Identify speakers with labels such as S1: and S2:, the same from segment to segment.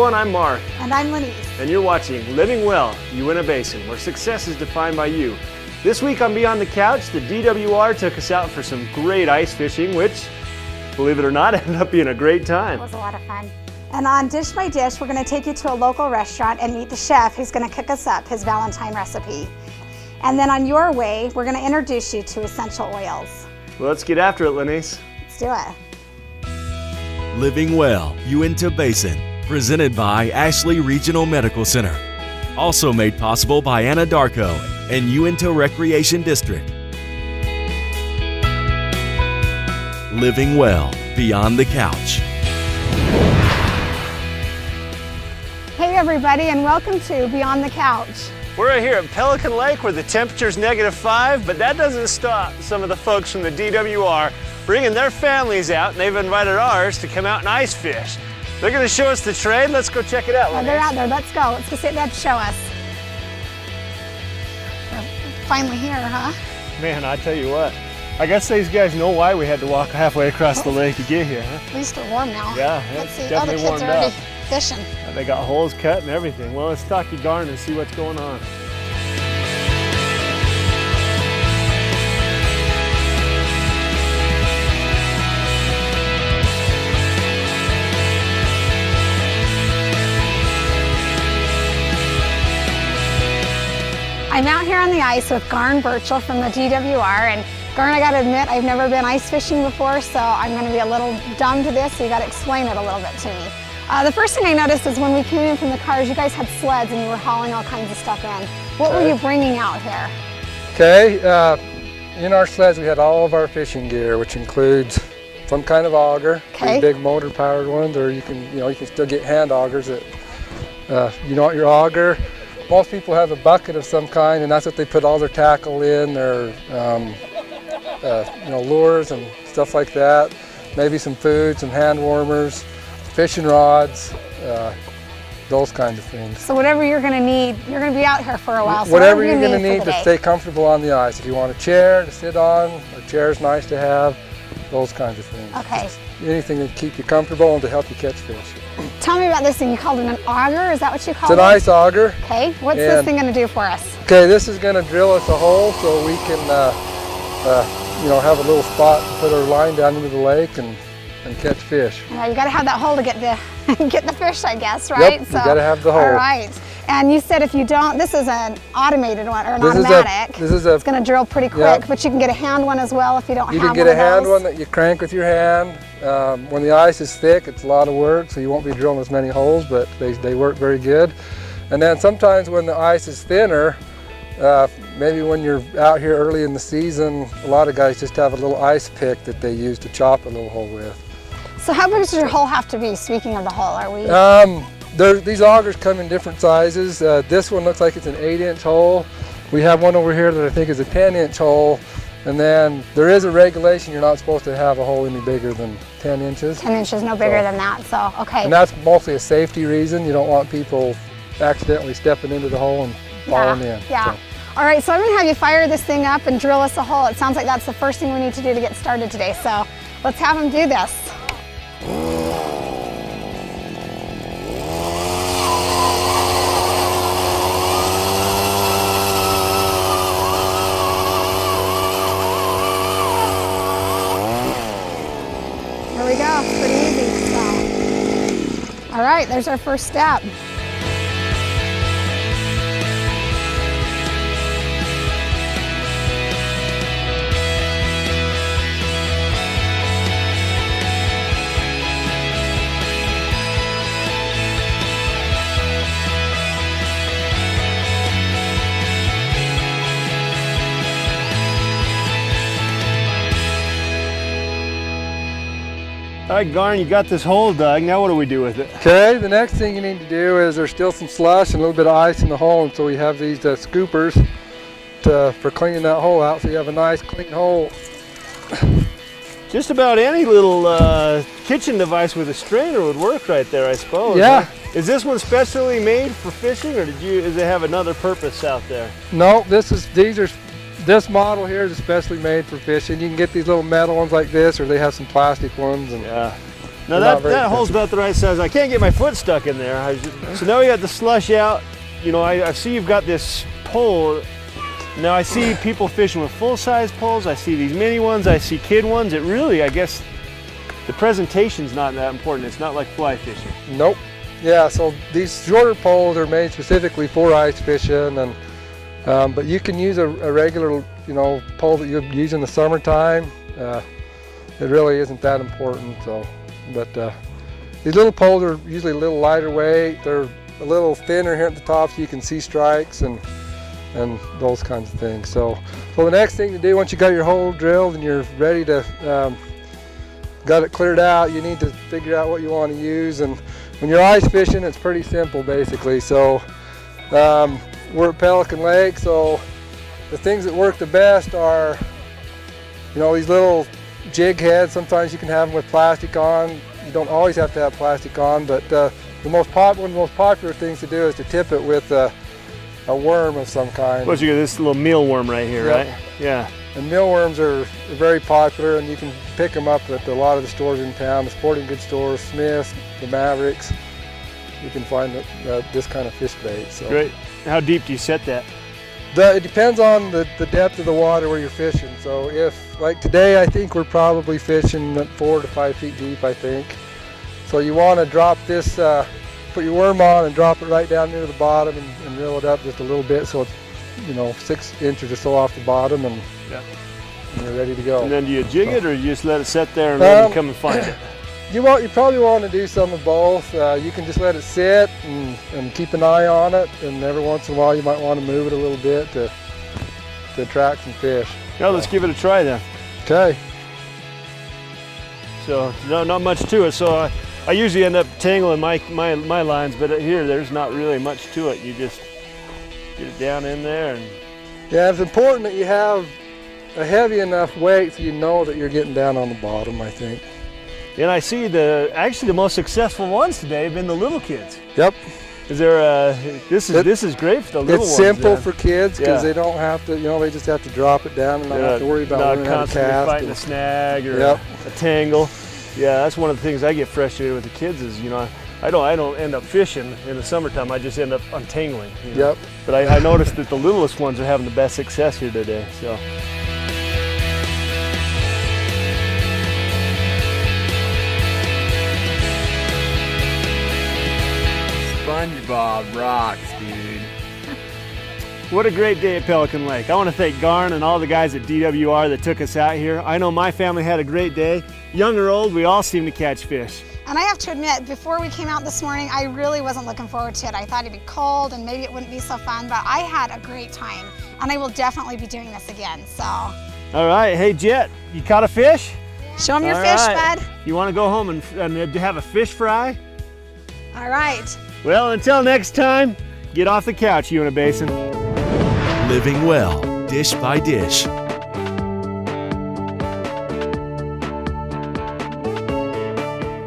S1: everyone, I'm Mark.
S2: And I'm Lenise.
S1: And you're watching Living Well, Uintah Basin, where success is defined by you. This week on Beyond the Couch, the DWR took us out for some great ice fishing, which, believe it or not, ended up being a great time.
S2: It was a lot of fun. And on Dish by Dish, we're going to take you to a local restaurant and meet the chef who's going to cook us up his Valentine recipe. And then on Your Way, we're going to introduce you to essential oils.
S1: Well, let's get after it, Lenise.
S2: Let's do it.
S3: Living Well, Uintah Basin, presented by Ashley Regional Medical Center. Also made possible by Anadarko and Uintah Recreation District. Living Well, Beyond the Couch.
S2: Hey everybody, and welcome to Beyond the Couch.
S1: We're right here at Pelican Lake where the temperature's -5, but that doesn't stop some of the folks from the DWR bringing their families out, and they've invited ours to come out and ice fish. They're going to show us the trade. Let's go check it out.
S2: They're out there. Let's go. Let's go sit there to show us. We're finally here, huh?
S1: Man, I tell you what, I guess these guys know why we had to walk halfway across the lake to get here, huh?
S2: At least we're warm now.
S1: Yeah,
S2: let's see.
S1: definitely
S2: the kids
S1: warmed
S2: are already
S1: up.
S2: fishing.
S1: They got holes cut and everything. Well, let's talk to Garn and see what's going on.
S2: I'm out here on the ice with Garn Burchell from the DWR, and Garn, I gotta admit, I've never been ice fishing before, so I'm gonna be a little dumb to this, so you gotta explain it a little bit to me. The first thing I noticed is when we came in from the cars, you guys had sleds and you were hauling all kinds of stuff in. What were you bringing out here?
S4: Okay, in our sleds we had all of our fishing gear, which includes some kind of auger, these big motor powered ones, or you can still get hand augers that, you want your auger. Most people have a bucket of some kind, and that's what they put all their tackle in, their lures and stuff like that. Maybe some food, some hand warmers, fishing rods, those kinds of things.
S2: So whatever you're going to need, you're going to be out here for a while. So
S4: whatever you're going to need to stay comfortable on the ice. If you want a chair to sit on, a chair is nice to have, those kinds of things.
S2: Okay.
S4: Just anything to keep you comfortable and to help you catch fish.
S2: Tell me about this thing. You called it an auger? Is that what you called it?
S4: It's an ice auger.
S2: Okay. What's this thing going to do for us?
S4: Okay, this is going to drill us a hole so we can, have a little spot to put our line down into the lake and catch fish.
S2: Yeah, you got to have that hole to get the fish, I guess, right?
S4: Yep, you got to have the hole.
S2: All right. And you said if you don't, this is an automated one or an automatic. It's going to drill pretty quick, but you can get a hand one as well if you don't have one of those.
S4: You can get a hand one that you crank with your hand. When the ice is thick, it's a lot of work, so you won't be drilling as many holes, but they work very good. And then sometimes when the ice is thinner, maybe when you're out here early in the season, a lot of guys just have a little ice pick that they use to chop a little hole with.
S2: So how big does your hole have to be? Speaking of the hole, are we?
S4: These augers come in different sizes. This one looks like it's an 8-inch hole. We have one over here that I think is a 10-inch hole. And then there is a regulation, you're not supposed to have a hole any bigger than 10 inches.
S2: 10 inches, no bigger than that, so okay.
S4: And that's mostly a safety reason. You don't want people accidentally stepping into the hole and falling in.
S2: Yeah.
S4: So.
S2: All right, so I'm gonna have you fire this thing up and drill us a hole. It sounds like that's the first thing we need to do to get started today, so let's have him do this. There we go, it's pretty easy. So. All right, there's our first step.
S1: All right, Garn, you got this hole dug. Now what do we do with it?
S4: Okay, the next thing you need to do is there's still some slush and a little bit of ice in the hole, and so we have these scoopers for cleaning that hole out so you have a nice clean hole.
S1: Just about any little kitchen device with a strainer would work right there, I suppose.
S4: Yeah.
S1: Huh? Is this one specially made for fishing, or does it have another purpose out there?
S4: No, this model here is especially made for fishing. You can get these little metal ones like this, or they have some plastic ones. And
S1: yeah. Now that hole's about the right size. I can't get my foot stuck in there. So now we got the slush out. You know, I see you've got this pole. Now I see people fishing with full-size poles. I see these mini ones. I see kid ones. It really, I guess, the presentation's not that important. It's not like fly fishing.
S4: Nope. Yeah, so these shorter poles are made specifically for ice fishing, and but you can use a regular, you know, pole that you'd use in the summertime. It really isn't that important. So, but these little poles are usually a little lighter weight. They're a little thinner here at the top, so you can see strikes and those kinds of things. So the next thing to do, once you got your hole drilled and you're ready to got it cleared out, you need to figure out what you want to use. And when you're ice fishing, it's pretty simple basically. So we're at Pelican Lake, so the things that work the best are, you know, these little jig heads. Sometimes you can have them with plastic on. You don't always have to have plastic on, but one of the most popular things to do is to tip it with a worm of some kind.
S1: Well, you got this little mealworm right here,
S4: Yep.
S1: right? Yeah.
S4: And mealworms are very popular, and you can pick them up at a lot of the stores in town, the sporting goods stores, Smith's, the Mavericks. You can find this kind of fish bait. So.
S1: Great. How deep do you set that?
S4: It depends on the depth of the water where you're fishing. So if, like today, I think we're probably fishing at 4 to 5 feet deep, I think. So you want to drop this, put your worm on and drop it right down near the bottom and reel it up just a little bit so it's, you know, 6 inches or so off the bottom, and you're ready to go.
S1: And then do you jig it, or you just let it sit there and let them come and find it?
S4: You probably want to do some of both. You can just let it sit and keep an eye on it, and every once in a while you might want to move it a little bit to attract some fish.
S1: Yeah, let's give it a try then.
S4: Okay.
S1: So not much to it. So I usually end up tangling my lines, but here there's not really much to it. You just get it down in there. And
S4: Yeah, it's important that you have a heavy enough weight so you know that you're getting down on the bottom, I think.
S1: And I see actually the most successful ones today have been the little kids.
S4: Yep.
S1: Is there this is great for the little ones.
S4: It's simple
S1: then.
S4: for kids because
S1: Yeah.
S4: they don't have to, you know, they just have to drop it down and not have to worry about
S1: not
S4: learning how to
S1: constantly
S4: cast.
S1: fighting a snag or
S4: Yep.
S1: a tangle. Yeah, that's one of the things I get frustrated with the kids is, you know, I don't end up fishing in the summertime. I just end up untangling. You know?
S4: Yep.
S1: But I noticed that the littlest ones are having the best success here today. So.
S5: SpongeBob rocks, dude.
S1: What a great day at Pelican Lake. I want to thank Garn and all the guys at DWR that took us out here. I know my family had a great day. Young or old, we all seem to catch fish.
S2: And I have to admit, before we came out this morning, I really wasn't looking forward to it. I thought it'd be cold and maybe it wouldn't be so fun, but I had a great time. And I will definitely be doing this again, so.
S1: All right, hey Jet, you caught a fish?
S2: Show them your
S1: All
S2: fish,
S1: right.
S2: bud.
S1: You want to go home and have a fish fry?
S2: All right.
S1: Well, until next time, get off the couch, Uintah Basin.
S3: Living well, dish by dish.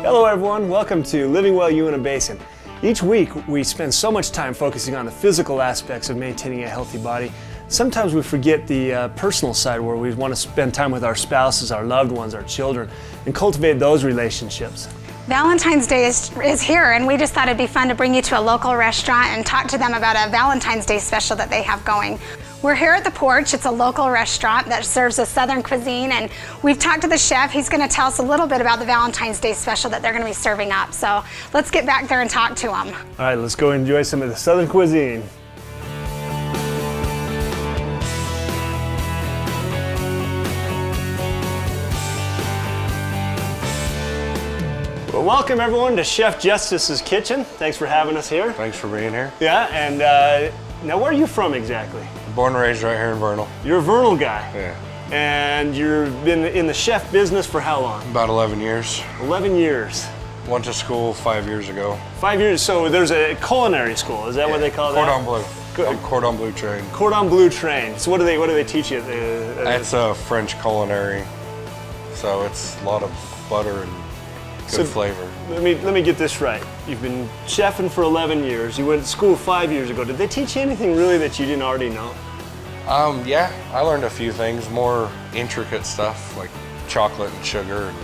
S1: Hello everyone, welcome to Living Well Uintah Basin. Each week we spend so much time focusing on the physical aspects of maintaining a healthy body. Sometimes we forget the personal side where we want to spend time with our spouses, our loved ones, our children, and cultivate those relationships.
S2: Valentine's Day is here, and we just thought it'd be fun to bring you to a local restaurant and talk to them about a Valentine's Day special that they have going. We're here at the Porch. It's a local restaurant that serves a Southern cuisine, and we've talked to the chef. He's going to tell us a little bit about the Valentine's Day special that they're going to be serving up. So let's get back there and talk to him.
S1: All right, let's go enjoy some of the Southern cuisine. Well, welcome everyone to Chef Justice's Kitchen. Thanks for having us here.
S6: Thanks for being here.
S1: Yeah, and now where are you from exactly?
S6: Born and raised right here in Vernal.
S1: You're a Vernal guy.
S6: Yeah.
S1: And you've been in the chef business for how long?
S6: About 11 years.
S1: 11 years.
S6: Went to school 5 years ago.
S1: 5 years, so there's a culinary school, is that what they call that?
S6: Cordon Bleu. I'm Cordon Bleu trained.
S1: Cordon Bleu trained. So what do they teach you?
S6: It's a French culinary, so it's a lot of butter and good flavor.
S1: Let me get this right. You've been chefing for 11 years. You went to school 5 years ago. Did they teach you anything really that you didn't already know?
S6: Yeah, I learned a few things, more intricate stuff like chocolate and sugar and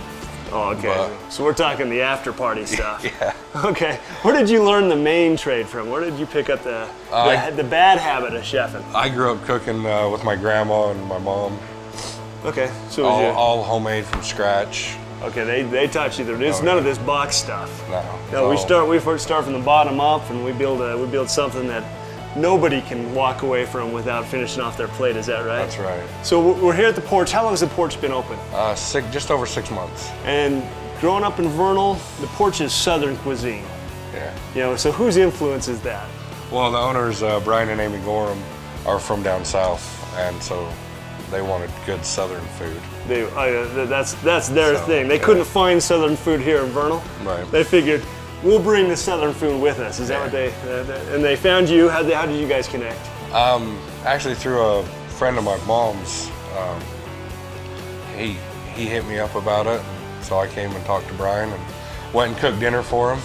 S1: Oh, okay.
S6: But-
S1: So we're talking the after party stuff.
S6: Yeah.
S1: Okay. Where did you learn the main trade from? Where did you pick up the bad habit of chefing?
S6: I grew up cooking with my grandma and my mom.
S1: Okay. So it was
S6: All homemade from scratch.
S1: okay, they taught you there's
S6: Oh,
S1: none
S6: yeah.
S1: of this box stuff.
S6: No.
S1: No, we first start from the bottom up, and we build something that nobody can walk away from without finishing off their plate. Is that right?
S6: That's right.
S1: So we're here at the porch. How long has the porch been open?
S6: Just over 6 months.
S1: And growing up in Vernal, the porch is Southern cuisine.
S6: Yeah.
S1: You know, so whose influence is that?
S6: Well, the owners, Brian and Amy Gorham, are from down south, and so they wanted good Southern food.
S1: That's their
S6: So,
S1: thing. They
S6: yeah.
S1: couldn't find Southern food here in Vernal.
S6: Right.
S1: They figured, we'll bring the Southern food with us. Is that what they? And they found you. How did you guys connect?
S6: Actually, through a friend of my mom's, he hit me up about it, so I came and talked to Brian and went and cooked dinner for him.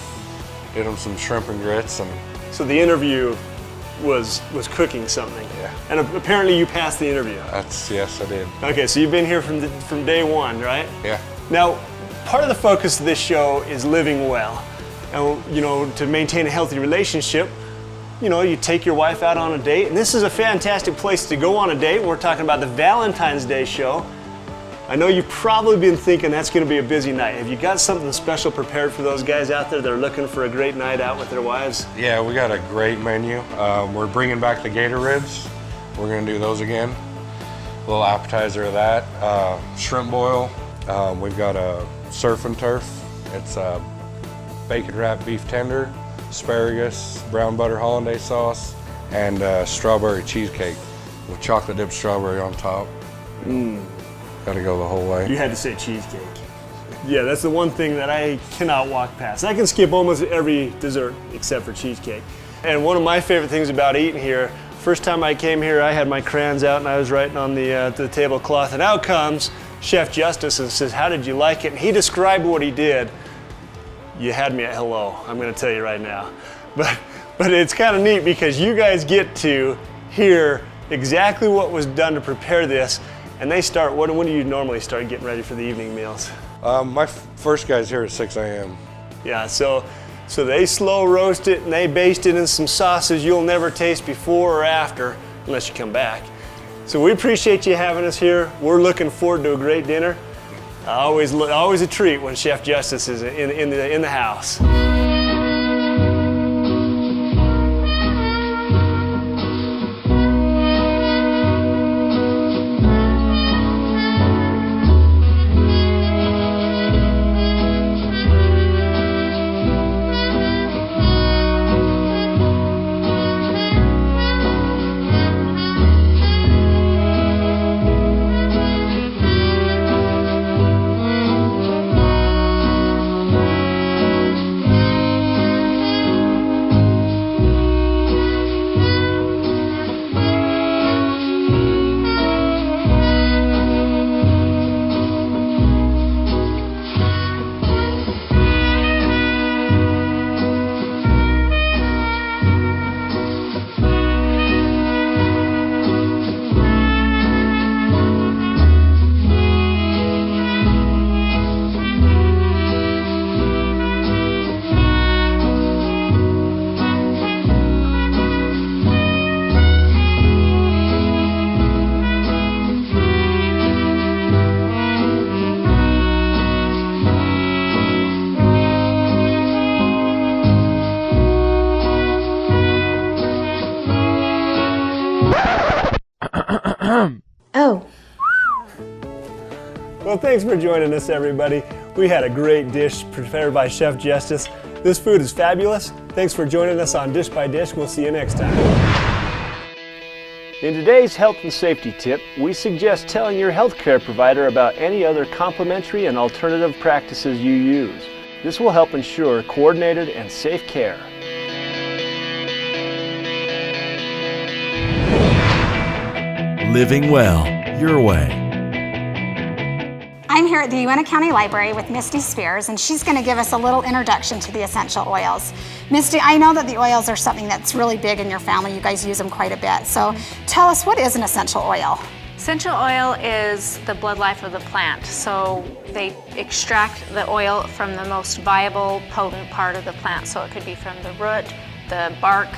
S6: Did him some shrimp and grits, and
S1: So the interview was cooking something.
S6: Yeah.
S1: And apparently you passed the interview.
S6: yes, I did.
S1: Okay, so you've been here from day one, right?
S6: Yeah.
S1: Now, part of the focus of this show is living well. And, you know, to maintain a healthy relationship, you know, you take your wife out on a date, and this is a fantastic place to go on a date. We're talking about the Valentine's Day show. I know you've probably been thinking that's going to be a busy night. Have you got something special prepared for those guys out there that are looking for a great night out with their wives?
S6: Yeah, we got a great menu. We're bringing back the gator ribs. We're gonna do those again. A little appetizer of that. Shrimp boil. We've got a surf and turf. It's bacon wrapped beef tender, asparagus, brown butter hollandaise sauce, and strawberry cheesecake with chocolate dipped strawberry on top. Gotta go the whole way.
S1: You had to say cheesecake. Yeah, that's the one thing that I cannot walk past. I can skip almost every dessert except for cheesecake. And one of my favorite things about eating here, first time I came here, I had my crayons out and I was writing on the tablecloth, and out comes Chef Justice and says, "How did you like it?" And he described what he did. You had me at hello, I'm gonna tell you right now. But it's kind of neat because you guys get to hear exactly what was done to prepare this. And they start, when do you normally start getting ready for the evening meals?
S6: My first guy's here at 6 a.m.
S1: Yeah, so they slow roast it and they baste it in some sauces you'll never taste before or after, unless you come back. So we appreciate you having us here. We're looking forward to a great dinner. Always a treat when Chef Justice is in the house.
S2: Oh.
S1: Well, thanks for joining us, everybody. We had a great dish prepared by Chef Justice. This food is fabulous. Thanks for joining us on Dish by Dish. We'll see you next time. In today's health and safety tip, we suggest telling your healthcare provider about any other complementary and alternative practices you use. This will help ensure coordinated and safe care.
S3: Living well, your way.
S2: I'm here at the Uintah County Library with Misty Spears, and she's going to give us a little introduction to the essential oils. Misty, I know that the oils are something that's really big in your family. You guys use them quite a bit. So tell us, what is an essential oil?
S7: Essential oil is the blood life of the plant. So they extract the oil from the most viable, potent part of the plant. So it could be from the root, the bark,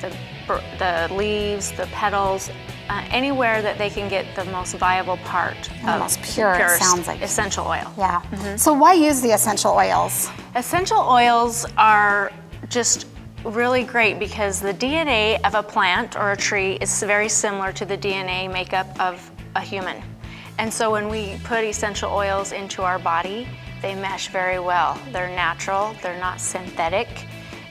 S7: the leaves, the petals, anywhere that they can get the most viable part.
S2: The most pure, it sounds like.
S7: Essential oil.
S2: Yeah. So why use the essential oils?
S7: Essential oils are just really great because the DNA of a plant or a tree is very similar to the DNA makeup of a human. And so when we put essential oils into our body, they mesh very well. They're natural, they're not synthetic,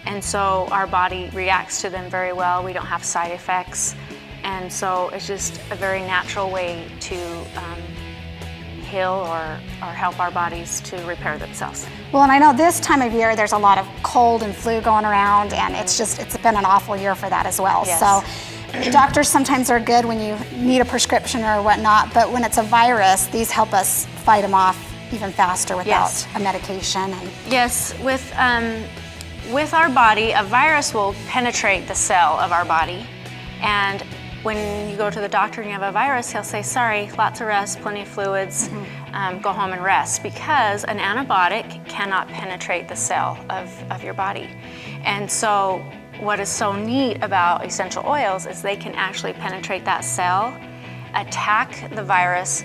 S7: and so our body reacts to them very well. We don't have side effects, and so it's just a very natural way to heal or help our bodies to repair themselves.
S2: Well, and I know this time of year there's a lot of cold and flu going around, and it's been an awful year for that as well.
S7: Yes.
S2: So doctors sometimes are good when you need a prescription or whatnot, but when it's a virus, these help us fight them off even faster without a medication. And
S7: yes, with our body, a virus will penetrate the cell of our body, and when you go to the doctor and you have a virus, he'll say, sorry, lots of rest, plenty of fluids, go home and rest, because an antibiotic cannot penetrate the cell of your body. And so what is so neat about essential oils is they can actually penetrate that cell, attack the virus,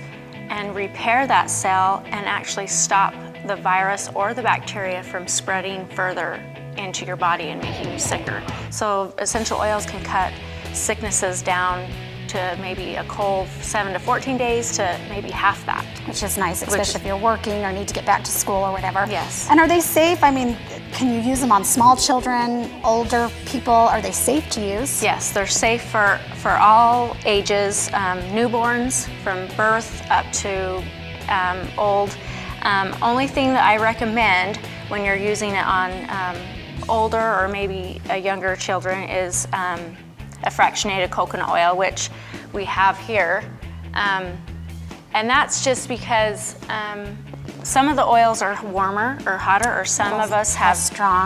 S7: and repair that cell and actually stop the virus or the bacteria from spreading further into your body and making you sicker. So essential oils can cut sicknesses down to maybe a cold 7 to 14 days to maybe half that.
S2: which is nice, especially if you're working or need to get back to school or whatever.
S7: Yes.
S2: And are they safe? I mean, can you use them on small children, older people? Are they safe to use?
S7: Yes, they're safe for all ages, newborns from birth up to old. Only thing that I recommend when you're using it on older or maybe younger children is a fractionated coconut oil, which we have here. And that's just because some of the oils are warmer or hotter, or some of us have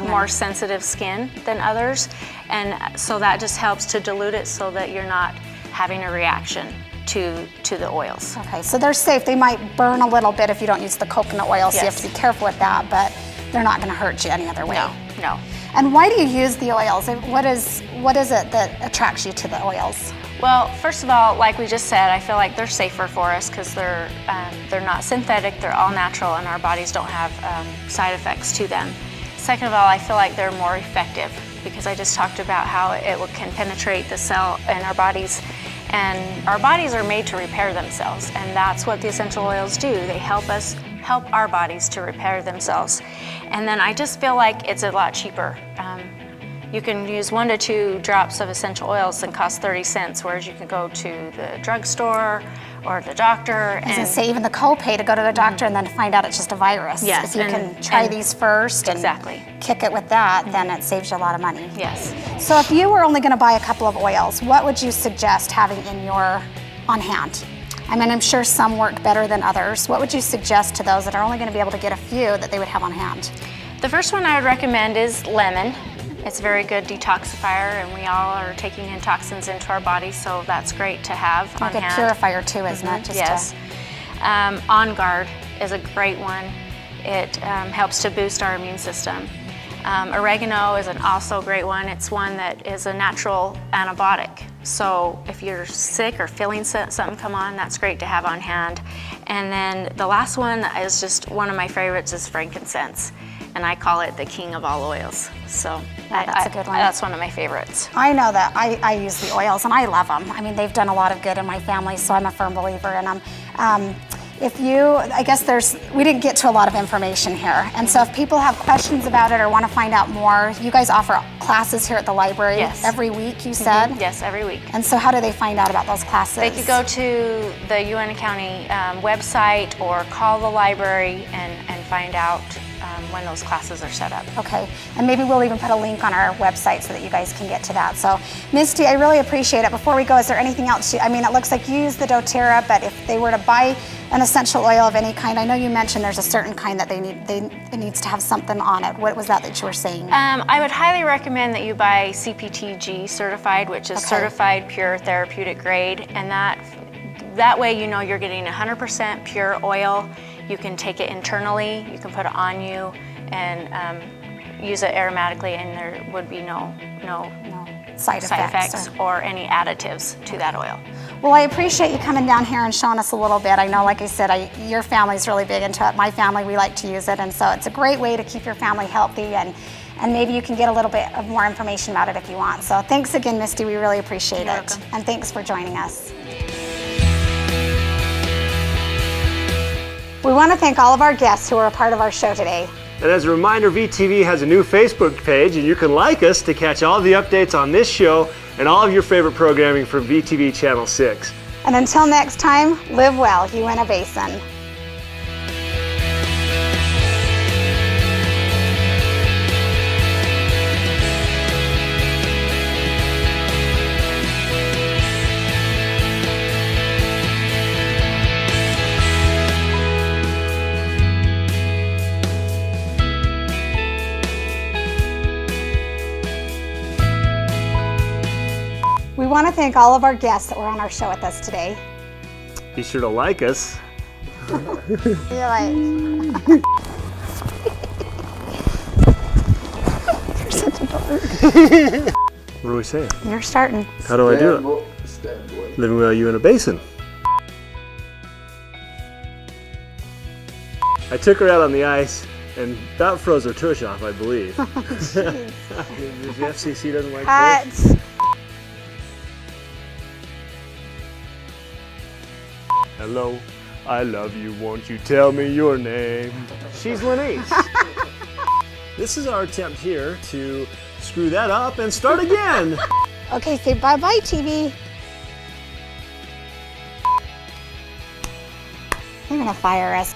S7: more sensitive skin than others. And so that just helps to dilute it so that you're not having a reaction to the oils.
S2: Okay, so they're safe. They might burn a little bit if you don't use the coconut oil, so you have to be careful with that, but they're not going to hurt you any other way.
S7: No.
S2: And why do you use the oils? What is it that attracts you to the oils?
S7: Well, first of all, like we just said, I feel like they're safer for us because they're not synthetic, they're all natural, and our bodies don't have side effects to them. Second of all, I feel like they're more effective because I just talked about how it can penetrate the cell in our bodies, and our bodies are made to repair themselves, and that's what the essential oils do. They help our bodies to repair themselves. And then I just feel like it's a lot cheaper. You can use 1 to 2 drops of essential oils and cost 30 cents, whereas you can go to the drugstore or the doctor.
S2: I was gonna say, even the copay to go to the doctor and then to find out it's just a virus.
S7: Yes.
S2: If you can try these first and kick it with that, then it saves you a lot of money.
S7: Yes.
S2: So if you were only gonna buy a couple of oils, what would you suggest having on hand? I mean, I'm sure some work better than others. What would you suggest to those that are only gonna be able to get a few that they would have on hand?
S7: The first one I would recommend is lemon. It's a very good detoxifier, and we all are taking in toxins into our body, so that's great to have on hand.
S2: Like a purifier too, isn't it?
S7: Yes. On Guard is a great one. It helps to boost our immune system. Oregano is an also great one. It's one that is a natural antibiotic. So if you're sick or feeling something come on, that's great to have on hand. And then the last one is just one of my favorites is frankincense. And I call it the king of all oils. So
S2: that's a good one.
S7: That's one of my favorites.
S2: I know that. I use the oils and I love them. I mean, they've done a lot of good in my family, so I'm a firm believer in them. I guess we didn't get to a lot of information here. And so if people have questions about it or want to find out more, you guys offer classes here at the library every week, you said?
S7: Yes, every week.
S2: And so how do they find out about those classes?
S7: They could go to the Uintah County website or call the library and find out when those classes are set up. Okay, and maybe we'll even put a link on our website so that you guys can get to that. So, Misty, I really appreciate it. Before we go, is there anything else? I mean, it looks like you use the doTERRA, but if they were to buy an essential oil of any kind, I know you mentioned there's a certain kind that it needs to have something on it. What was that you were saying? I would highly recommend that you buy CPTG certified, which is certified pure therapeutic grade, and that that way you know you're getting 100% pure oil. You can take it internally, you can put it on you, and use it aromatically, and there would be no
S2: Side effects
S7: or any additives to that oil.
S2: Well, I appreciate you coming down here and showing us a little bit. I know, like I said, your family's really big into it. My family, we like to use it, and so it's a great way to keep your family healthy, and maybe you can get a little bit of more information about it if you want. So thanks again, Misty. We really appreciate
S7: You're
S2: it.
S7: welcome.
S2: And thanks for joining us. We want to thank all of our guests who were a part of our show today.
S1: And as a reminder, VTV has a new Facebook page, and you can like us to catch all the updates on this show and all of your favorite programming from VTV Channel 6.
S2: And until next time, live well, Uintah Basin. We want to thank all of our guests that were on our show with us today.
S1: Be sure to like us.
S2: You're like, you're such a dork.
S1: What do we say?
S2: You're starting.
S1: How do I do it? Living well, Uintah Basin. I took her out on the ice and about froze her tush off, I believe. The FCC doesn't like this.
S2: Cut.
S1: Hello, I love you, won't you tell me your name? She's Lenise. This is our attempt here to screw that up and start again.
S2: Okay, say bye-bye, TV. They're gonna fire us.